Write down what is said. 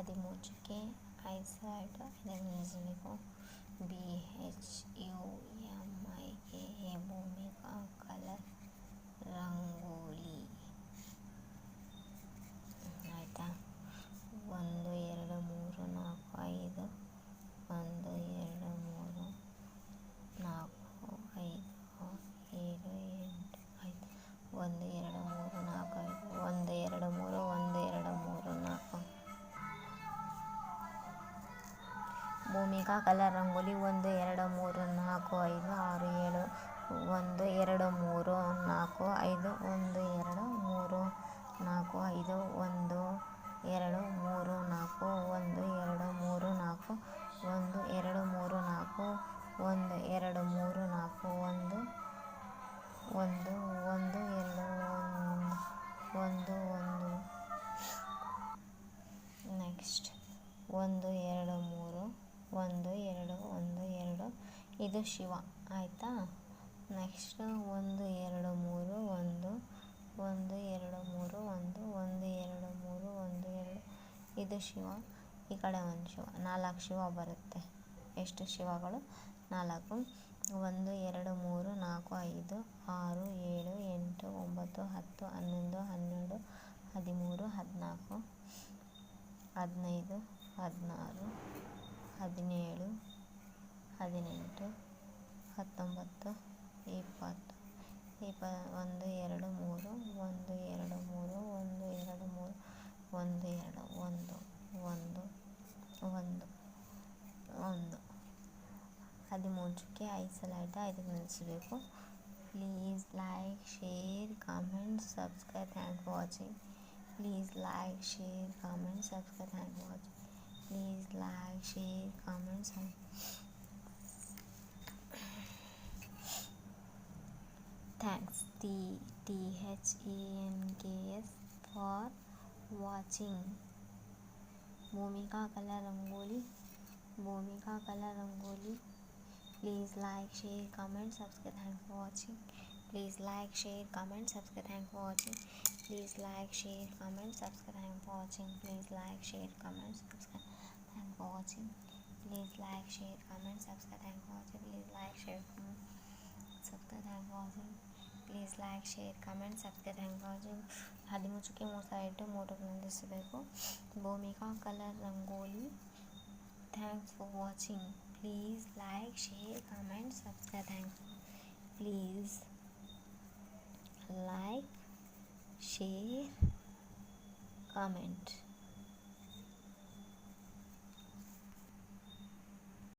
ಹದಿ ಮುಚ್ಚುಕ್ಕೆ ಐಸೈಟ್ ಇದನ್ನು ನಿಲ್ಲಿಸಬೇಕು. BHUMIKA ಭೂಮಿಕಾ ಕಲರ್ ರಂಗೋಲಿ ಆಯಿತಾ. 1 2 3 4 5 1 2 3 4 5 6 7 8 5 1 2 3 4 5 1 2 3 1 2 3 4 ಭೂಮಿಕಾ ಕಲರ್ ರಂಗೋಲಿ 1 2 3 4 5 6 7 1 2 3 4 5 1 2 3 4 5 1 2 3 4 1 2 3 4 1 2 3 4 1 2 3 4 1 1 1 2 1 ನೆಕ್ಸ್ಟ್ 1 2 3 1 2 1 2 ಇದು ಶಿವ ಆಯಿತಾ. ನೆಕ್ಸ್ಟ್ 1 2 3 1 1 2 3 1 1 2 3 1 2 ಇದು ಶಿವ. ಈ ಕಡೆ ಒಂದು ಶಿವ, 4 ಶಿವ ಬರುತ್ತೆ. ಎಷ್ಟು ಶಿವಗಳು? 4. 1 2 3 4 5 6 7 8 9 10 11 12 13 14 15 16 17 18 19 20 1 2 3 1 2 3 1 2 3 1 2 1 1 1 13 ಚುಕ್ಕೆ 5 ಸಲ ಆಯಿತಾ. ಇದಕ್ಕೆ ನಿಲ್ಲಿಸಬೇಕು. Please like share comment subscribe. Thank for watching. Please like share comment subscribe. Thank for watching. Please like share comments. Thanks THANKS for watching. भूमिका कलर रंगोली, भूमिका colour rangoli. Please like, share, comment, subscribe. Thanks for watching. Please like, share, comment, subscribe. Thanks for watching. Please like, share, comment, subscribe. Thanks for watching. Please like, share, comment, subscribe. Thanks for watching. Please like, share, comment, subscribe. Thanks for watching. Please like, share, comment, subscribe. Thanks for watching. Please like, share, comment, subscribe. Thanks for watching. 13 ಚುಕ್ಕೆ 3 ಸಲ ಇಟ್ಟು ಮೋಟೋಗೆ ನಿಲ್ಲಿಸಬೇಕು. Bhoomika colour rangoli. Thanks for watching. Please like, share, comment, subscribe. Thanks. Please like, share, comment.